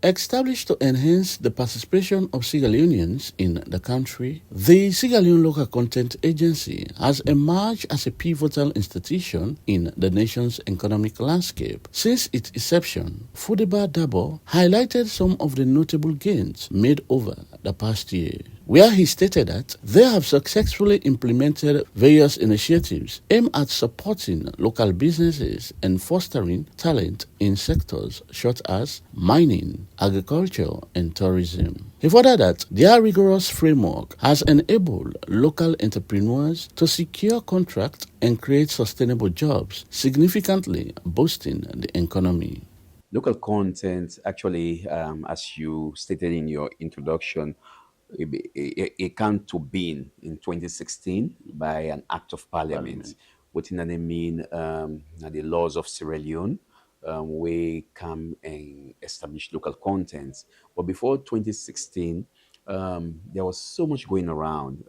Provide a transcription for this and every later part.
Established to enhance the participation of Sierra Leoneans in the country, the Sierra Leone Local Content Agency has emerged as a pivotal institution in the nation's economic landscape. Since its inception, Fudiba Dabo highlighted some of the notable gains made over the past year, where he stated that they have successfully implemented various initiatives aimed at supporting local businesses and fostering talent in sectors such as mining, agriculture, and tourism. He further that their rigorous framework has enabled local entrepreneurs to secure contracts and create sustainable jobs, significantly boosting the economy. Local content, actually, as you stated in your introduction, it came to being in 2016 by an act of parliament. Parliament. What in that mean? The laws of Sierra Leone, we come and establish local content. But before 2016, there was so much going around.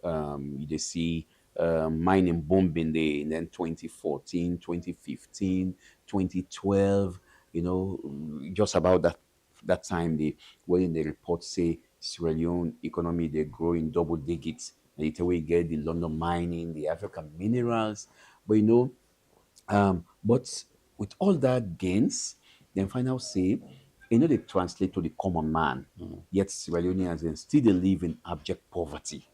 You see mining booming there, and then 2014, 2015, 2012, just about that time, when the report say Sierra Leone economy they grow in double digits. And it's where you get the London mining, the African minerals. But but with all that gains, then final say, they translate to the common man. Yet Sierra Leoneans then still they live in abject poverty.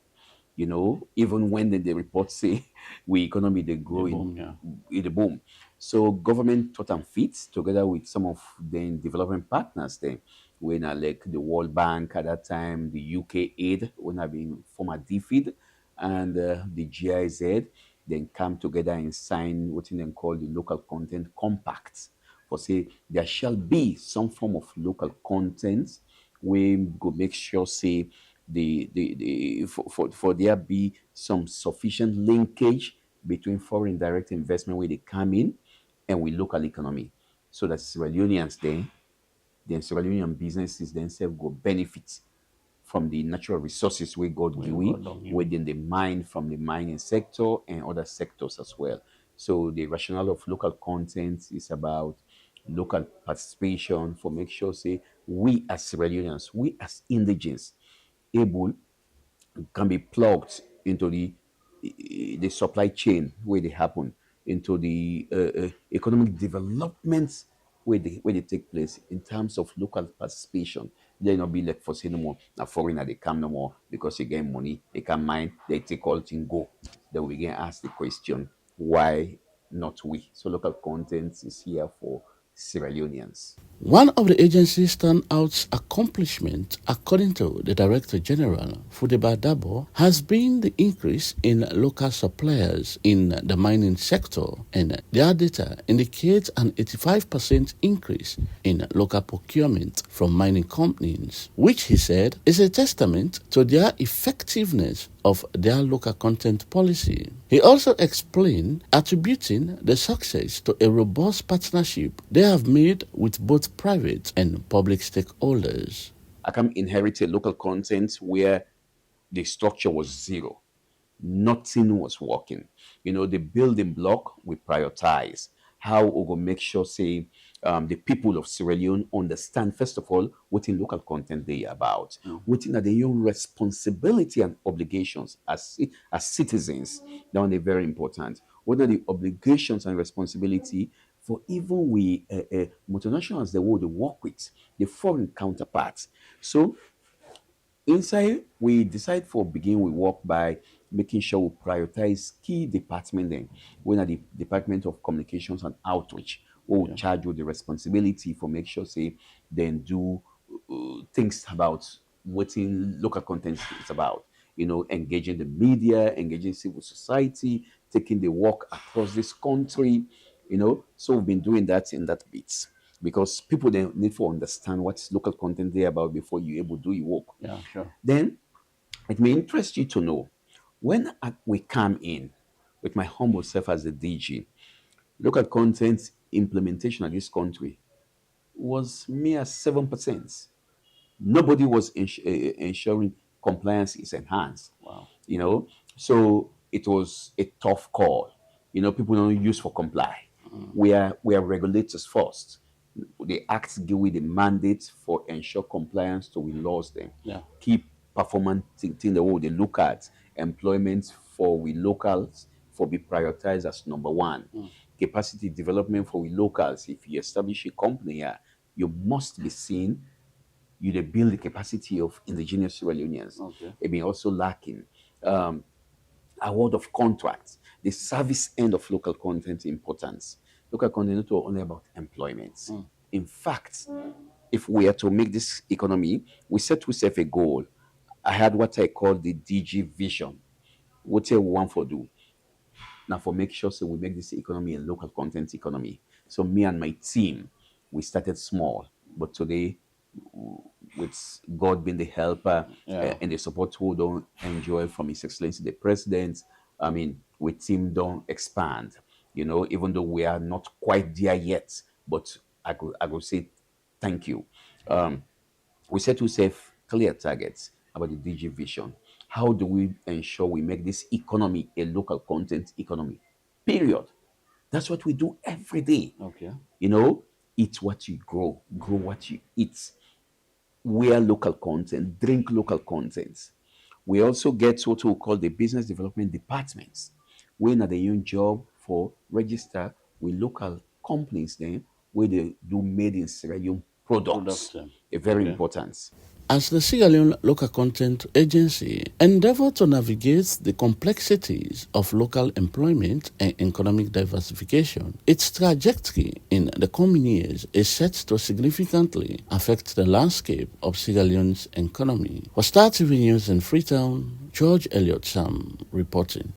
Even when the report say we economy they The grow boom, yeah. in the boom. So government thought and fit together with some of the development partners then when I like the World Bank at that time, the UK aid when I been former DFID and the GIZ then come together and sign what they call the local content compact for say there shall be some form of local content we go make sure say for there be some sufficient linkage between foreign direct investment where they come in and with local economy so that Sierra Leoneans then Sierra Leonean businesses themselves go benefit from the natural resources we God give We we got long, yeah. within the mine from the mining sector and other sectors as well. So the rationale of local content is about local participation for make sure say we as Sierra Leoneans, we as indigens able can be plugged into the supply chain where they happen, into the economic developments where they take place in terms of local participation. They not be like for say no more. Now foreigner they come no more because they get money, they can mine, they take all thing go. Then we can ask the question, why not we? So local content is here for Sierra Leoneans. One of the agency's standout accomplishments, according to the Director General, Fudeba Dabo, has been the increase in local suppliers in the mining sector, and their data indicates an 85% increase in local procurement from mining companies, which he said is a testament to their effectiveness of their local content policy. He also explained attributing the success to a robust partnership they have made with both private and public stakeholders. I can inherit a local content where the structure was zero. Nothing was working. The building block we prioritize. How we go make sure say the people of Sierra Leone understand first of all what in local content they are about, what in are their own responsibility and obligations as citizens. That one is very important. What are the obligations and responsibility for even we multinationals the world they work with the foreign counterparts. So inside, we decide for begin we work by making sure we prioritize key department then. When are the Department of Communications and Outreach, who will charge with the responsibility for make sure say then do things about what in local content is about. Engaging the media, engaging civil society, taking the work across this country. So we've been doing that in that bit because people then need to understand what's local content there about before you able to do your work. Yeah, sure. Then it may interest you to know when we come in with my humble self as a DG, local content implementation of this country was mere 7%. Nobody was ensuring compliance is enhanced. Wow. So it was a tough call. People don't use for comply. We are regulators first. The acts give we the mandate for ensure compliance to we laws them. Yeah. Keep performance thing the way they look at employment for we locals for be prioritized as number one. Capacity development for we locals. If you establish a company here, you must be seen. You dey build the capacity of indigenous Sierra Leoneans. Okay. It may also lacking. Um, Award of contracts, the service end of local content importance. Local content is not only about employment. In fact, if we are to make this economy, we set ourselves a goal. I had what I call the DG vision. What we want for do now for make sure so we make this economy a local content economy. So me and my team, we started small, but today, with God being the helper Yeah. and the support we don't enjoy from His Excellency the President, I mean, with team don't expand. You know, even though we are not quite there yet, but I could say thank you. We set to ourselves clear targets about the DG vision. How do we ensure we make this economy a local content economy? Period. That's what we do every day. Okay. You know, eat what you grow what you eat, wear local content, drink local content. We also get what we call the business development departments. We na the young job for register with local companies then where they do made in Sierra Leone products. Product. A very Okay. important. As the Sierra Leone Local Content Agency endeavor to navigate the complexities of local employment and economic diversification, its trajectory in the coming years is set to significantly affect the landscape of Sierra Leone's economy. For Star TV News in Freetown, George Elliott Sam reporting.